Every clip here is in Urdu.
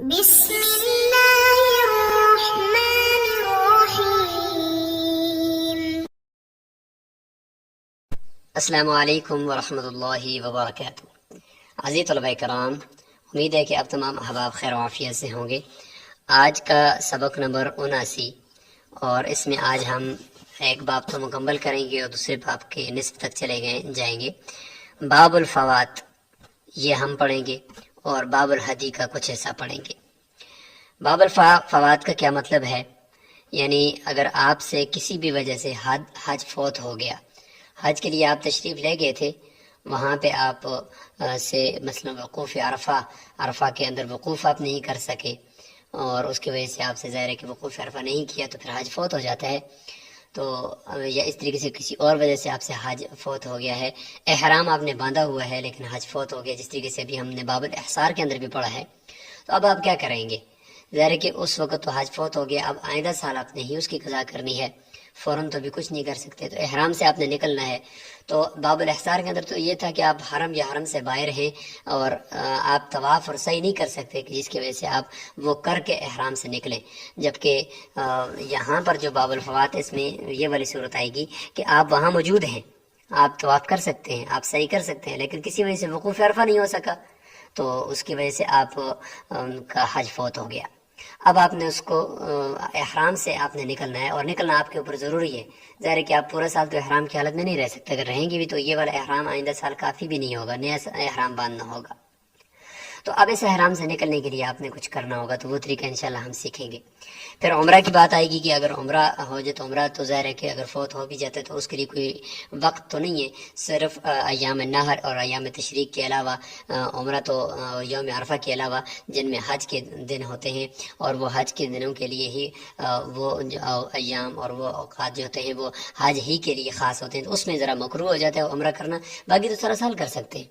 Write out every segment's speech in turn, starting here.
بسم اللہ الرحمن الرحیم۔ السلام علیکم ورحمۃ اللہ وبرکاتہ۔ عزیز طلباء کرام، امید ہے کہ اب تمام احباب خیر و عافیت سے ہوں گے۔ آج کا سبق نمبر 79 اور اس میں آج ہم ایک باب تو مکمل کریں گے اور دوسرے باب کے نصف تک جائیں گے۔ باب الفوات یہ ہم پڑھیں گے اور باب الحدی کا کچھ حصہ پڑھیں گے۔ باب الفوات کا کیا مطلب ہے؟ یعنی اگر آپ سے کسی بھی وجہ سے حج فوت ہو گیا، حج کے لیے آپ تشریف لے گئے تھے، وہاں پہ آپ سے مثلا وقوف عرفہ کے اندر وقوف آپ نہیں کر سکے اور اس کی وجہ سے آپ سے ظاہر ہے کہ وقوف عرفہ نہیں کیا تو پھر حج فوت ہو جاتا ہے۔ تو یا اس طریقے سے کسی اور وجہ سے آپ سے حج فوت ہو گیا ہے، احرام آپ نے باندھا ہوا ہے لیکن حج فوت ہو گیا، جس طریقے سے ابھی ہم نے باب الاحصار کے اندر بھی پڑھا ہے، تو اب آپ کیا کریں گے؟ ظاہر ہے کہ اس وقت تو حج فوت ہو گیا، اب آئندہ سال آپ نے ہی اس کی قضا کرنی ہے، فوراً تو بھی کچھ نہیں کر سکتے، تو احرام سے آپ نے نکلنا ہے۔ تو باب الاحصار کے اندر تو یہ تھا کہ آپ حرم یا حرم سے باہر ہیں اور آپ طواف اور سعی نہیں کر سکتے، کہ جس کی وجہ سے آپ وہ کر کے احرام سے نکلیں، جبکہ یہاں پر جو باب الفوات اس میں یہ والی صورت آئے گی کہ آپ وہاں موجود ہیں، آپ طواف کر سکتے ہیں، آپ سعی کر سکتے ہیں، لیکن کسی وجہ سے وقوف عرفہ نہیں ہو سکا تو اس کی وجہ سے آپ کا حج فوت ہو گیا۔ اب آپ نے اس کو احرام سے آپ نے نکلنا ہے اور نکلنا آپ کے اوپر ضروری ہے۔ ظاہر ہے کہ آپ پورا سال تو احرام کی حالت میں نہیں رہ سکتے، اگر رہیں گے بھی تو یہ والا احرام آئندہ سال کافی بھی نہیں ہوگا، نیا احرام باندھنا ہوگا۔ تو اب اس احرام سے نکلنے کے لیے آپ نے کچھ کرنا ہوگا، تو وہ طریقہ انشاءاللہ ہم سیکھیں گے۔ پھر عمرہ کی بات آئے گی کہ اگر عمرہ ہو جائے تو عمرہ تو ظاہر ہے کہ اگر فوت ہو بھی جاتا ہے تو اس کے لیے کوئی وقت تو نہیں ہے، صرف ایام النحر اور ایام تشریق کے علاوہ عمرہ تو یوم عرفہ کے علاوہ جن میں حج کے دن ہوتے ہیں، اور وہ حج کے دنوں کے لیے ہی وہ ایام اور وہ اوقات جو ہوتے ہیں وہ حج ہی کے لیے خاص ہوتے ہیں، تو اس میں ذرا مکروہ ہو جاتا ہے عمرہ کرنا، باقی تو سارا سال کر سکتے ہیں،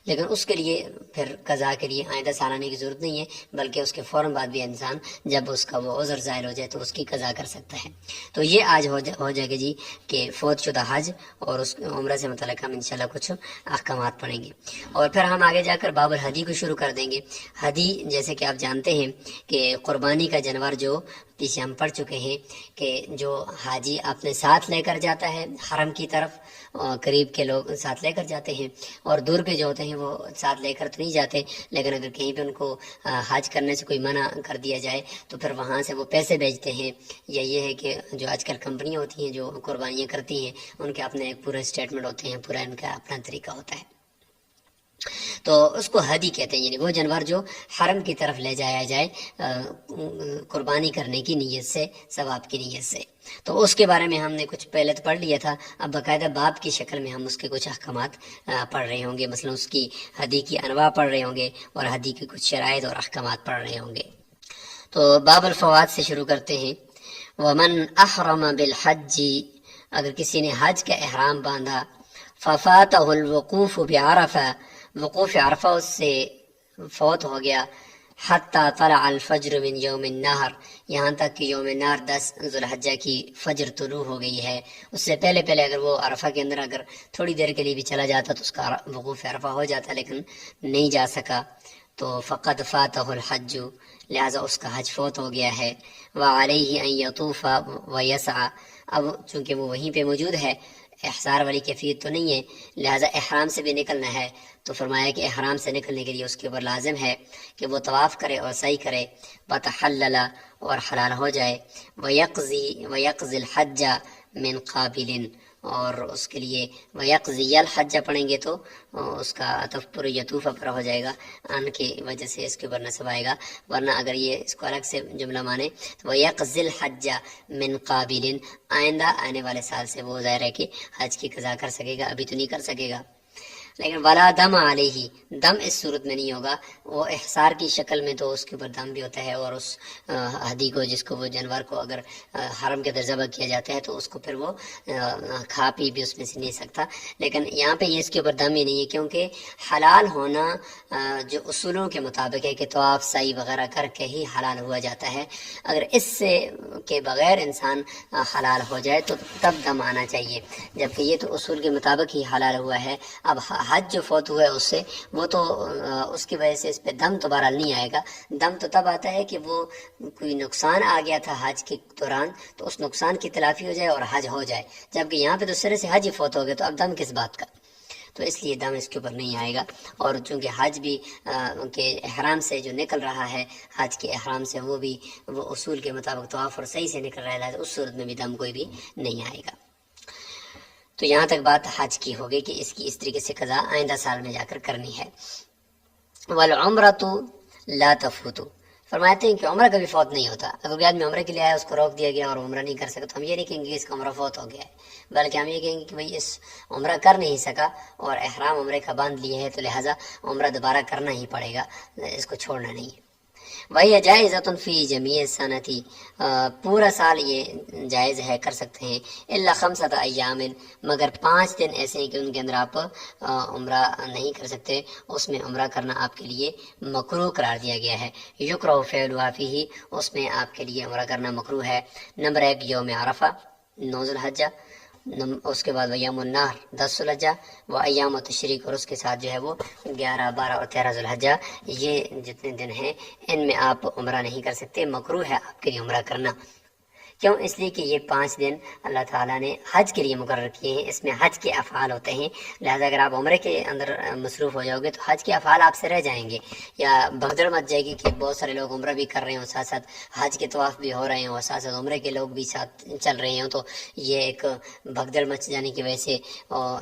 لیکن اس کے لیے پھر قضا کے لیے آئندہ سال آنے کی ضرورت نہیں ہے، بلکہ اس کے فوراً بعد بھی انسان جب اس کا وہ عذر ظاہر ہو جائے تو اس کی قضا کر سکتا ہے۔ تو یہ آج ہو جائے گا جی کہ فوت شدہ حج اور اس عمرہ سے متعلق ہم انشاءاللہ کچھ احکامات پڑھیں گے، اور پھر ہم آگے جا کر باب الحدی کو شروع کر دیں گے۔ حدی جیسے کہ آپ جانتے ہیں کہ قربانی کا جانور جو پیچھے ہم پڑھ چکے ہیں کہ جو حاجی اپنے ساتھ لے کر جاتا ہے حرم کی طرف، قریب کے لوگ ساتھ لے کر جاتے ہیں اور دور کے جو ہوتے ہیں وہ ساتھ لے کر تو نہیں جاتے، لیکن اگر کہیں پہ ان کو حج کرنے سے کوئی منع کر دیا جائے تو پھر وہاں سے وہ پیسے بھیجتے ہیں، یا یہ ہے کہ جو آج کل کمپنیاں ہوتی ہیں جو قربانیاں کرتی ہیں ان کے اپنے ایک پورے اسٹیٹمنٹ ہوتے ہیں، پورا ان کا اپنا طریقہ ہوتا ہے، تو اس کو حدی کہتے ہیں، یعنی وہ جانور جو حرم کی طرف لے جایا جائے قربانی کرنے کی نیت سے، ثواب کی نیت سے۔ تو اس کے بارے میں ہم نے کچھ پہلے تو پڑھ لیا تھا، اب باقاعدہ باب کی شکل میں ہم اس کے کچھ احکامات پڑھ رہے ہوں گے، مثلا اس کی حدی کی انواع پڑھ رہے ہوں گے اور حدی کی کچھ شرائط اور احکامات پڑھ رہے ہوں گے۔ تو باب الفوات سے شروع کرتے ہیں۔ ومن احرم بالحج، اگر کسی نے حج کا احرام باندھا، ففاتہ الوقوف بعرفہ، وقوف عرفہ اس سے فوت ہو گیا، حتی طلع الفجر من یوم النحر، یہاں تک کہ یوم نحر 10 ذوالحجہ کی فجر طلوع ہو گئی ہے، اس سے پہلے اگر وہ عرفہ کے اندر اگر تھوڑی دیر کے لیے بھی چلا جاتا تو اس کا وقوف عرفہ ہو جاتا، لیکن نہیں جا سکا تو فقد فاتہ الحج، لہذا اس کا حج فوت ہو گیا ہے۔ وعلیہ ان یطوف ویسعى، اب چونکہ وہ وہیں پہ موجود ہے، احصار والی کیفیت تو نہیں ہے، لہذا احرام سے بھی نکلنا ہے، تو فرمایا کہ احرام سے نکلنے کے لیے اس کے اوپر لازم ہے کہ وہ طواف کرے اور سعی کرے، وتحلل، اور حلال ہو جائے، ویقضی الحج من قابل، اور اس کے لیے ویقضی الحج پڑھیں گے تو اس کا عطف پر یطوفہ پر ہو جائے گا، ان کی وجہ سے اس کے اوپر نصب آئے گا، ورنہ اگر یہ اس کو الگ سے جملہ مانے تو ویقضی الحج من قابل، آئندہ آنے والے سال سے وہ ظاہر ہے کہ حج کی قضا کر سکے گا، ابھی تو نہیں کر سکے گا۔ لیکن ولا دم علیہ، دم اس صورت میں نہیں ہوگا، وہ احصار کی شکل میں تو اس کے اوپر دم بھی ہوتا ہے، اور اس ہدی کو، جس کو وہ جانور کو اگر حرم کے اندر ذبح کیا جاتا ہے تو اس کو پھر وہ کھا پی بھی اس میں سے نہیں سکتا، لیکن یہاں پہ یہ اس کے اوپر دم ہی نہیں ہے، کیونکہ حلال ہونا جو اصولوں کے مطابق ہے کہ طواف سعی وغیرہ کر کے ہی حلال ہوا جاتا ہے، اگر اس سے کے بغیر انسان حلال ہو جائے تو تب دم آنا چاہیے، جبکہ یہ تو اصول کے مطابق ہی حلال ہوا ہے۔ اب حج جو فوت ہوا ہے اس سے، وہ تو اس کی وجہ سے اس پہ دم تو بہرحال نہیں آئے گا. دم تو تب آتا ہے کہ وہ کوئی نقصان آ گیا تھا حج کے دوران، تو اس نقصان کی تلافی ہو جائے اور حج ہو جائے، جبکہ یہاں پہ تو سرے سے حج ہی فوت ہو گیا، تو اب دم کس بات کا؟ تو اس لیے دم اس کے اوپر نہیں آئے گا. اور چونکہ حج بھی کے احرام سے جو نکل رہا ہے، حج کے احرام سے وہ بھی وہ اصول کے مطابق طواف اور صحیح سے نکل رہا ہے، اس صورت میں بھی دم کوئی بھی نہیں آئے گا. تو یہاں تک بات حج کی ہوگی کہ اس کی اس طریقے سے قضا آئندہ سال میں جا کر کرنی ہے. والعمرۃ لا تفوت، فرماتے ہیں کہ عمرہ کبھی فوت نہیں ہوتا. اگر کوئی آدمی عمرے کے لیے آیا، اس کو روک دیا گیا اور عمرہ نہیں کر سکا، تو ہم یہ نہیں کہیں گے کہ اس کا عمرہ فوت ہو گیا ہے، بلکہ ہم یہ کہیں گے کہ بھئی اس عمرہ کر نہیں سکا اور احرام عمرے کا باندھ لیے ہے، تو لہٰذا عمرہ دوبارہ کرنا ہی پڑے گا، اس کو چھوڑنا نہیں ہے. وہی جائزۃ فی جمیع سنتی، پورا سال یہ جائز ہے، کر سکتے ہیں. الا خمسۃ ایام، مگر 5 دن ایسے ہیں کہ ان کے اندر آپ عمرہ نہیں کر سکتے، اس میں عمرہ کرنا آپ کے لیے مکروہ قرار دیا گیا ہے. یکرہ فعلھا فیہ، اس میں آپ کے لیے عمرہ کرنا مکروہ ہے. نمبر 1 یوم عرفہ 9 ذی الحجہ، اس کے بعد ایام النحر 10 ذی الحجہ، و ایام تشریق، اور اس کے ساتھ جو ہے وہ 11، 12 اور 13 ذی الحجہ. یہ جتنے دن ہیں ان میں آپ عمرہ نہیں کر سکتے، مکروہ ہے آپ کے لیے عمرہ کرنا. کیوں؟ اس لیے کہ یہ 5 دن اللہ تعالیٰ نے حج کے لیے مقرر کیے ہیں، اس میں حج کے افعال ہوتے ہیں، لہذا اگر آپ عمرے کے اندر مصروف ہو جاؤ گے تو حج کے افعال آپ سے رہ جائیں گے، یا بھگدڑ مچ جائے گی کہ بہت سارے لوگ عمرہ بھی کر رہے ہوں، ساتھ ساتھ حج کے طواف بھی ہو رہے ہوں، اور ساتھ ساتھ عمرے کے لوگ بھی ساتھ چل رہے ہوں. تو یہ ایک بھگدڑ مچ جانے کی وجہ سے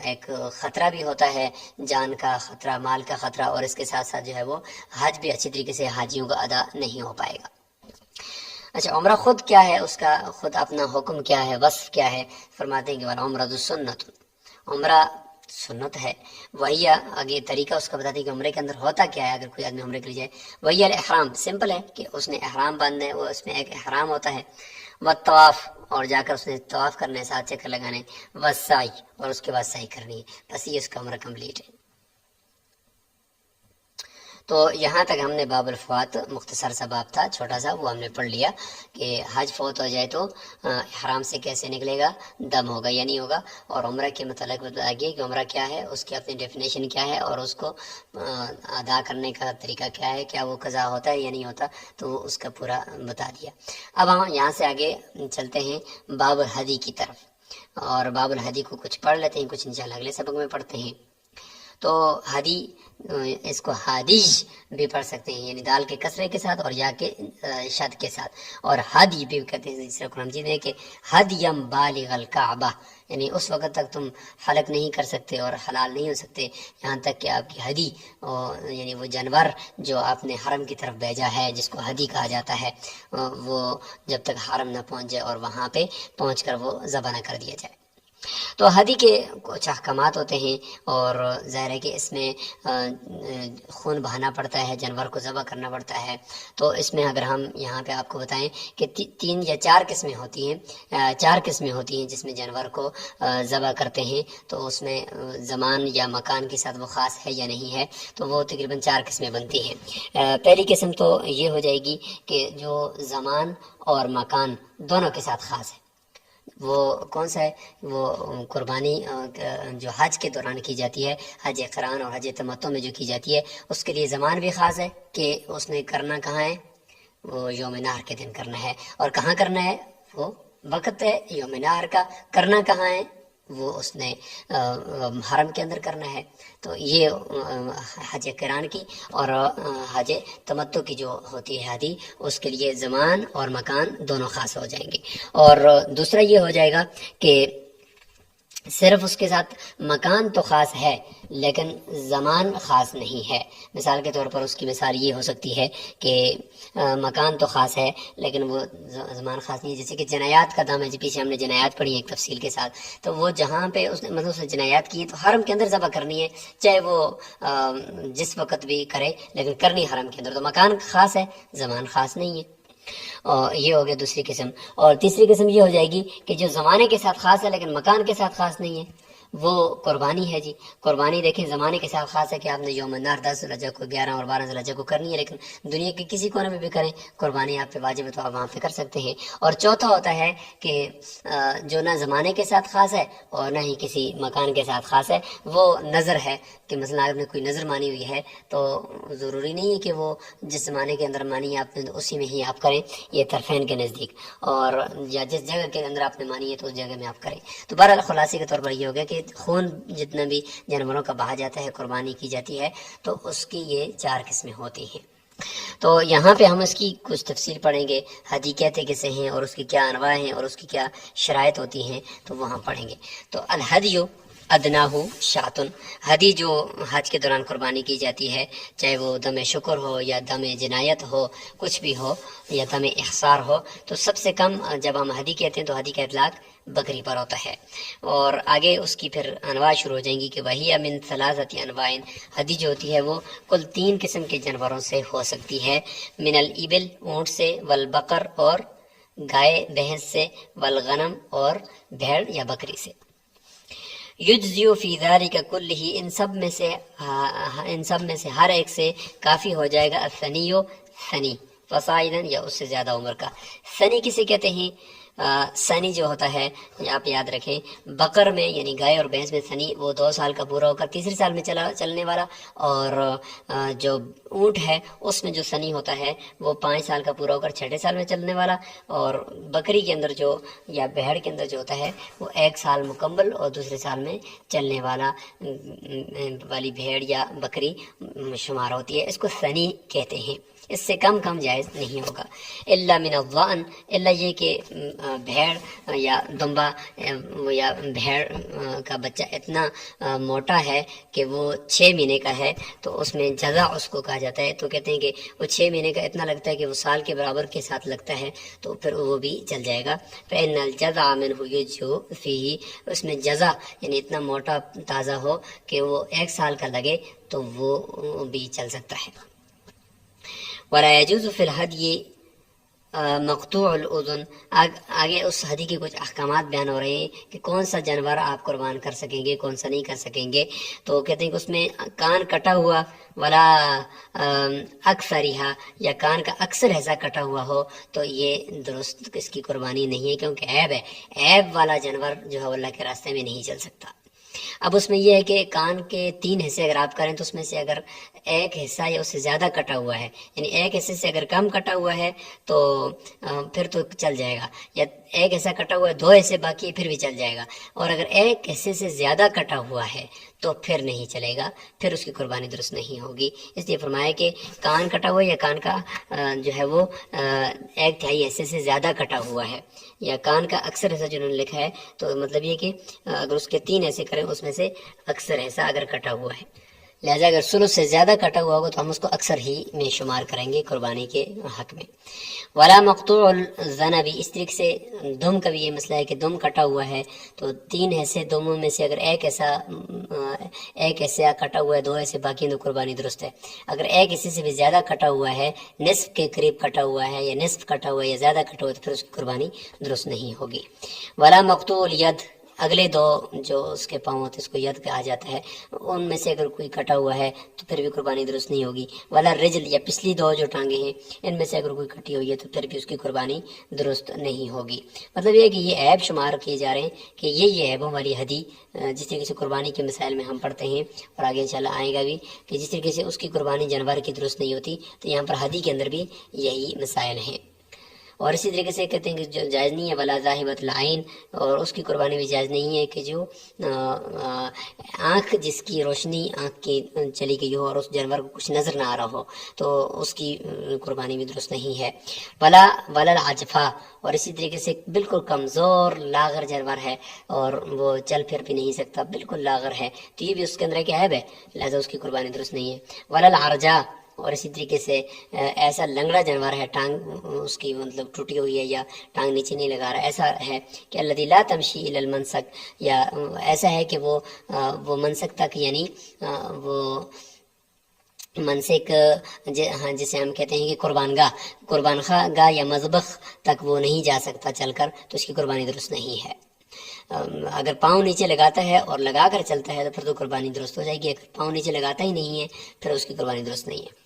ایک خطرہ بھی ہوتا ہے، جان کا خطرہ، مال کا خطرہ، اور اس کے ساتھ ساتھ جو ہے وہ حج بھی اچھی طریقے سے حاجیوں کا ادا نہیں ہو پائے گا. اچھا، عمرہ خود کیا ہے، اس کا خود اپنا حکم کیا ہے، وصف کیا ہے؟ فرماتے ہیں کہ والعمرۃ سنت، عمرہ سنت ہے. وہی آگے طریقہ اس کا بتاتے ہیں کہ عمرے کے اندر ہوتا کیا ہے اگر کوئی آدمی عمرے کے لیے جائے. وہی الاحرام، سمپل ہے کہ اس نے احرام باندھنا ہے، وہ اس میں ایک احرام ہوتا ہے. والطواف، اور جا کر اس نے طواف کرنا ہے، 7 چکر لگانے. والسعی، اور اس کے بعد سعی کرنی ہے. بس یہ اس کا عمرہ کمپلیٹ ہے. تو یہاں تک ہم نے باب الفوات، مختصر سا باب تھا چھوٹا سا، وہ ہم نے پڑھ لیا کہ حج فوت ہو جائے تو احرام سے کیسے نکلے گا، دم ہوگا یا نہیں ہوگا. اور عمرہ کے متعلق بتا گیا کہ عمرہ کیا ہے، اس کی اپنی ڈیفینیشن کیا ہے، اور اس کو ادا کرنے کا طریقہ کیا ہے، کیا وہ قضا ہوتا ہے یا نہیں ہوتا، تو وہ اس کا پورا بتا دیا. اب ہم یہاں سے آگے چلتے ہیں باب الحدی کی طرف، اور باب الحدی کو کچھ پڑھ لیتے ہیں، کچھ انشاءاللہ اگلے سبق میں پڑھتے ہیں. تو حدی، اس کو حادیج بھی پڑھ سکتے ہیں، یعنی دال کے کسرے کے ساتھ اور یا کے شد کے ساتھ. اور حدی بھی کہتے ہیں، جس طرح قرآن مجید ہے کہ حدیم بالغ الکعبہ، یعنی اس وقت تک تم حلق نہیں کر سکتے اور حلال نہیں ہو سکتے یہاں تک کہ آپ کی حدی، یعنی وہ جانور جو آپ نے حرم کی طرف بھیجا ہے، جس کو حدی کہا جاتا ہے، وہ جب تک حرم نہ پہنچ جائے اور وہاں پہ پہنچ کر وہ ذبح نہ کر دیا جائے. تو حدی کے کچھ احکامات ہوتے ہیں، اور ظاہر ہے کہ اس میں خون بہانا پڑتا ہے، جانور کو ذبح کرنا پڑتا ہے. تو اس میں اگر ہم یہاں پہ آپ کو بتائیں کہ 3 یا 4 قسمیں ہوتی ہیں، 4 قسمیں ہوتی ہیں جس میں جانور کو ذبح کرتے ہیں. تو اس میں زمان یا مکان کے ساتھ وہ خاص ہے یا نہیں ہے، تو وہ تقریباً 4 قسمیں بنتی ہیں. پہلی قسم تو یہ ہو جائے گی کہ جو زمان اور مکان دونوں کے ساتھ خاص ہے. وہ کون سا ہے؟ وہ قربانی جو حج کے دوران کی جاتی ہے، حج قران اور حج تمتع میں جو کی جاتی ہے، اس کے لیے زمان بھی خاص ہے کہ اس نے کرنا کہاں ہے، وہ یوم نحر کے دن کرنا ہے. اور کہاں کرنا ہے، وہ وقت ہے یوم نحر کا. کرنا کہاں ہے، وہ اس نے حرم کے اندر کرنا ہے. تو یہ حج قران کی اور حج تمتع کی جو ہوتی ہے حدی، اس کے لیے زمان اور مکان دونوں خاص ہو جائیں گے. اور دوسرا یہ ہو جائے گا کہ صرف اس کے ساتھ مکان تو خاص ہے لیکن زمان خاص نہیں ہے. مثال کے طور پر اس کی مثال یہ ہو سکتی ہے کہ مکان تو خاص ہے لیکن وہ زمان خاص نہیں ہے. جیسے کہ جنایات کا دام ہے، پیچھے ہم نے جنایات پڑھی ایک تفصیل کے ساتھ. تو وہ جہاں پہ اس نے مطلب جنایات کی تو حرم کے اندر ذبح کرنی ہے، چاہے وہ جس وقت بھی کرے، لیکن کرنی حرم کے اندر. تو مکان خاص ہے، زمان خاص نہیں ہے. اور یہ ہو گیا دوسری قسم. اور تیسری قسم یہ ہو جائے گی کہ جو زمانے کے ساتھ خاص ہے لیکن مکان کے ساتھ خاص نہیں ہے. وہ قربانی ہے جی. قربانی دیکھیں زمانے کے ساتھ خاص ہے کہ آپ نے یوم النحر 10 ذوالحجہ کو 11 اور 12 ذوالحجہ کو کرنی ہے، لیکن دنیا کے کسی کونے میں بھی کریں قربانی آپ پہ واجب ہے تو آپ وہاں پہ کر سکتے ہیں. اور چوتھا ہوتا ہے کہ جو نہ زمانے کے ساتھ خاص ہے اور نہ ہی کسی مکان کے ساتھ خاص ہے، وہ نظر ہے کہ مثلا آپ نے کوئی نظر مانی ہوئی ہے تو ضروری نہیں ہے کہ وہ جس زمانے کے اندر مانی ہے آپ نے اسی میں ہی آپ کریں، یہ طرفین کے نزدیک، اور یا جس جگہ کے اندر آپ نے مانی ہے تو اس جگہ میں آپ کریں. تو بہرحال خلاصے کے طور پر یہ ہو گیا کہ خون جتنا بھی جانوروں کا بہا جاتا ہے قربانی کی جاتی ہے تو اس کی یہ 4 قسمیں ہوتی ہیں. تو یہاں پہ ہم اس کی کچھ تفصیل پڑھیں گے، ہدی کہتے کسے ہیں اور اس کی کیا انواع ہیں اور اس کی کیا شرائط ہوتی ہیں، تو وہاں پڑھیں گے. تو الہدیو ادناہ شاتن، ہدی جو حج کے دوران قربانی کی جاتی ہے، چاہے وہ دم شکر ہو یا دم جنایت ہو، کچھ بھی ہو، یا دم احصار ہو، تو سب سے کم جب ہم ہدی کہتے ہیں تو ہدی کا اطلاق بکری پر ہوتا ہے. اور آگے اس کی پھر انواع شروع ہو جائیں گی کہ وہی من ثلاثۃ انواع، ہدی جو ہوتی ہے وہ کل 3 قسم کے جانوروں سے ہو سکتی ہے. من الابل اونٹ سے، والبقر اور گائے بھینس سے، والغنم اور بھیڑ یا بکری سے. یجزیو فی ذالک کلہ، ان سب میں سے ہر ایک سے کافی ہو جائے گا الثنیو ثنی، فصاعدا یا اس سے زیادہ عمر کا. ثنی کسے کہتے ہیں؟ ثنی جو ہوتا ہے آپ یاد رکھیں، بقر میں یعنی گائے اور بھینس میں ثنی وہ 2 سال کا پورا ہو کر تیسرے سال میں چلنے والا، اور جو اونٹ ہے اس میں جو ثنی ہوتا ہے وہ 5 سال کا پورا ہو کر 6 سال میں چلنے والا، اور بکری کے اندر جو یا بھیڑ کے اندر جو ہوتا ہے وہ 1 سال مکمل اور دوسرے سال میں چلنے والی بھیڑ یا بکری شمار ہوتی ہے. اس کو ثنی کہتے ہیں. اس سے کم جائز نہیں ہوگا. الا من الضأن، الا یہ کہ بھیڑ یا دمبا یا بھیڑ کا بچہ اتنا موٹا ہے کہ وہ 6 مہینے کا ہے تو اس میں جزع اس کو کہا جاتا ہے. تو کہتے ہیں کہ وہ 6 مہینے کا اتنا لگتا ہے کہ وہ سال کے برابر کے ساتھ لگتا ہے تو پھر وہ بھی چل جائے گا. فإن الجزع منه يجزئ فيه، اس میں جزع یعنی اتنا موٹا تازہ ہو کہ وہ 1 سال کا لگے تو وہ بھی چل سکتا ہے. ولا يجوز في الهدي مقطوع الاذن، آگے اس ہدی کے کچھ احکامات بیان ہو رہے ہیں کہ کون سا جانور آپ قربان کر سکیں گے، کون سا نہیں کر سکیں گے. تو کہتے ہیں کہ اس میں کان کٹا ہوا، ولا اکثرها، یا کان کا اکثر حصہ کٹا ہوا ہو تو یہ درست اس کی قربانی نہیں ہے، کیونکہ عیب ہے. عیب والا جانور جو ہے اللہ کے راستے میں نہیں چل سکتا. اب اس میں یہ ہے کہ کان کے 3 حصے اگر آپ کریں تو اس میں سے اگر 1 حصہ یا اس سے زیادہ کٹا ہوا ہے، یعنی 1 حصے سے اگر کم کٹا ہوا ہے تو پھر تو چل جائے گا، یا 1 حصہ کٹا ہوا ہے 2 حصے باقی پھر بھی چل جائے گا، اور اگر 1 حصے سے زیادہ کٹا ہوا ہے تو پھر نہیں چلے گا، پھر اس کی قربانی درست نہیں ہوگی. اس لیے فرمایا کہ کان کٹا ہوا ہے یا کان کا جو ہے وہ 1/3 حصے سے زیادہ کٹا ہوا ہے، یا کان کا اکثر حصہ جنہوں نے لکھا ہے تو مطلب یہ کہ اگر اس کے 3 حصے کریں اس میں سے اکثر حصہ اگر کٹا ہوا ہے، لہذا اگر ثلث سے زیادہ کٹا ہوا ہوگا تو ہم اس کو اکثر ہی میں شمار کریں گے قربانی کے حق میں. ولا مقطوع الذنب، اس طریقے سے دم کا بھی یہ مسئلہ ہے کہ دم کٹا ہوا ہے تو 3 حصے دموں میں سے اگر 1 حصہ کٹا ہوا ہے 2 حصے باقی تو قربانی درست ہے. اگر 1 حصے سے بھی زیادہ کٹا ہوا ہے، نصف کے قریب کٹا ہوا ہے یا نصف کٹا ہوا ہے یا زیادہ کٹا ہوا ہے تو پھر اس کی قربانی درست نہیں ہوگی. ولا مقطوع الید، اگلے 2 جو اس کے پاؤں ہوتے اس کو ید کہا جاتا ہے، ان میں سے اگر کوئی کٹا ہوا ہے تو پھر بھی قربانی درست نہیں ہوگی. ولا رجل، یا پچھلی 2 جو ٹانگیں ہیں ان میں سے اگر کوئی کٹی ہوئی ہے تو پھر بھی اس کی قربانی درست نہیں ہوگی. مطلب یہ ہے کہ یہ عیب شمار کیے جا رہے ہیں کہ یہ عیبوں والی ہدی جس طریقے سے قربانی کے مسائل میں ہم پڑھتے ہیں اور آگے انشاءاللہ آئے گا بھی کہ جس طریقے سے اس کی قربانی جانور کی درست نہیں ہوتی تو یہاں پر ہدی کے اندر بھی یہی مسائل ہیں. اور اسی طریقے سے کہتے ہیں کہ جو جائز نہیں ہے ولا ذاہبۃ العین، اور اس کی قربانی بھی جائز نہیں ہے کہ جو آنکھ جس کی روشنی آنکھ کی چلی گئی ہو اور اس جانور کو کچھ نظر نہ آ رہا ہو تو اس کی قربانی بھی درست نہیں ہے. ولا العجفہ، اور اسی طریقے سے بالکل کمزور لاغر جانور ہے اور وہ چل پھر بھی نہیں سکتا، بالکل لاغر ہے تو یہ بھی اس کے اندر ایک عیب ہے، لہذا اس کی قربانی درست نہیں ہے. ولا العرجہ، اور اسی طریقے سے ایسا لنگڑا جانور ہے، ٹانگ اس کی مطلب ٹوٹی ہوئی ہے یا ٹانگ نیچے نہیں لگا رہا، ایسا ہے کہ الذی لا تمشی الی المنسک، یا ایسا ہے کہ وہ منسک تک یعنی وہ منسک جسے ہم کہتے ہیں کہ قربان گاہ یا مذبح تک وہ نہیں جا سکتا چل کر، تو اس کی قربانی درست نہیں ہے. اگر پاؤں نیچے لگاتا ہے اور لگا کر چلتا ہے تو پھر تو قربانی درست ہو جائے گی، اگر پاؤں نیچے لگاتا ہی نہیں ہے پھر اس کی قربانی درست نہیں ہے۔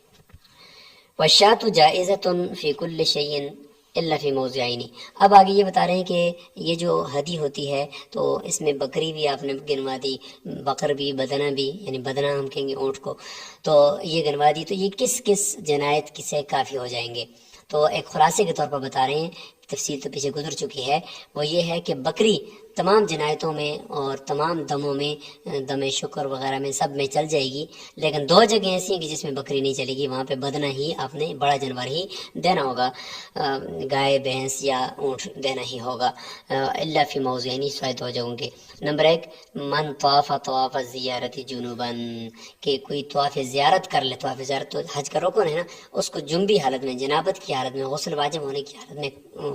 وَالشَّاةُ جَائِزَةٌ فِي كُلِّ شَيْءٍ إِلَّا فِي مَوْضِعَيْنِ۔ اب آگے یہ بتا رہے ہیں کہ یہ جو ہدی ہوتی ہے تو اس میں بکری بھی آپ نے گنوا دی، بقر بھی، بدنہ بھی، یعنی بدنہ ہم کہیں گے اونٹ کو، تو یہ گنوا دی، تو یہ کس کس جنایت سے کافی ہو جائیں گے؟ تو ایک خلاصے کے طور پر بتا رہے ہیں، تفصیل تو پیچھے گزر چکی ہے، وہ یہ ہے کہ بکری تمام جنایتوں میں اور تمام دموں میں، دم شکر وغیرہ میں سب میں چل جائے گی، لیکن دو جگہ ایسی ہیں کہ جس میں بکری نہیں چلے گی، وہاں پہ بدنہ ہی آپ نے بڑا جانور ہی دینا ہوگا، گائے بھینس یا اونٹ دینا ہی ہوگا، الا فی موضعین، سوائے دو جگہوں کے۔ نمبر 1، من طواف طواف الزیارت جنوباً، کہ کوئی طواف زیارت کر لے، طواف زیارت تو حج کا رکن ہے نا، اس کو جنبی حالت میں، جنابت کی حالت میں، غسل واجب ہونے کی حالت میں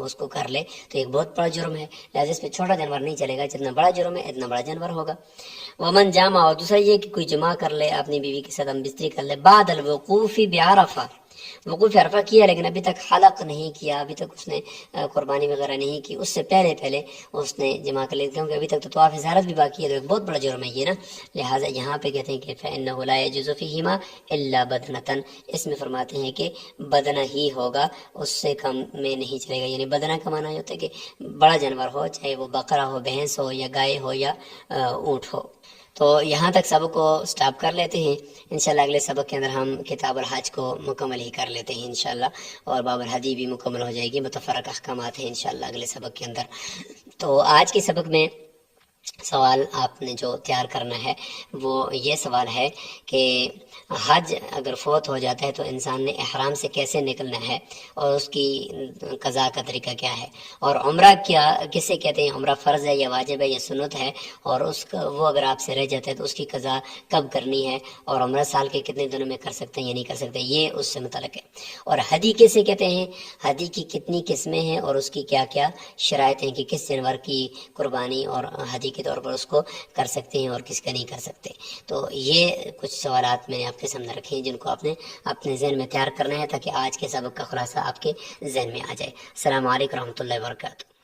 اس کو کر لے تو ایک بہت بڑا جرم ہے، لہٰذا اس پہ چھوٹا جانور نہیں چلے گا، جتنا بڑا جرم ہے اتنا بڑا جانور ہوگا۔ ومن جامع، اور دوسرا یہ کہ کوئی جمع کر لے، اپنی بیوی کے ساتھ ہم بستری کر لے، بعد الوقوف بعرفہ، وقوف عرفہ کیا لیکن ابھی تک حلق نہیں کیا، ابھی تک اس نے قربانی وغیرہ نہیں کی، اس سے پہلے اس نے جمع کر لیا، کیونکہ ابھی تک تو طواف زیارت بھی باقی ہے، تو ایک بہت بڑا جرم ہے یہ نا، لہٰذا یہاں پہ کہتے ہیں کہ فإنه لا يجوز فيهما إلا بدنة، اس میں فرماتے ہیں کہ بدنہ ہی ہوگا، اس سے کم میں نہیں چلے گا، یعنی بدنہ کا معنی ہوتا ہے کہ بڑا جانور ہو، چاہے وہ بقرہ ہو، بھینس ہو یا گائے ہو یا اونٹ ہو۔ تو یہاں تک سبق کو سٹاپ کر لیتے ہیں، انشاءاللہ اگلے سبق کے اندر ہم کتاب الحج کو مکمل ہی کر لیتے ہیں انشاءاللہ، اور باب الحدی بھی مکمل ہو جائے گی، متفرق احکامات ہیں انشاءاللہ اگلے سبق کے اندر۔ تو آج کے سبق میں سوال آپ نے جو تیار کرنا ہے وہ یہ سوال ہے کہ حج اگر فوت ہو جاتا ہے تو انسان نے احرام سے کیسے نکلنا ہے، اور اس کی قضاء کا طریقہ کیا ہے، اور عمرہ کسے کہتے ہیں، عمرہ فرض ہے یا واجب ہے یا سنت ہے، اور وہ اگر آپ سے رہ جاتا ہے تو اس کی قضاء کب کرنی ہے، اور عمرہ سال کے کتنے دنوں میں کر سکتے ہیں یا نہیں کر سکتے، یہ اس سے متعلق ہے۔ اور ہدی کسے کہتے ہیں، ہدی کی کتنی قسمیں ہیں اور اس کی کیا کیا شرائط ہیں کہ کس جانور کی قربانی اور ہدی کے طور پر اس کو کر سکتے ہیں اور کس کا نہیں کر سکتے۔ تو یہ کچھ سوالات میں نے آپ کے سامنے رکھے ہیں جن کو آپ نے اپنے ذہن میں تیار کرنا ہے تاکہ آج کے سبق کا خلاصہ آپ کے ذہن میں آ جائے۔ السلام علیکم ورحمۃ اللہ وبرکاتہ۔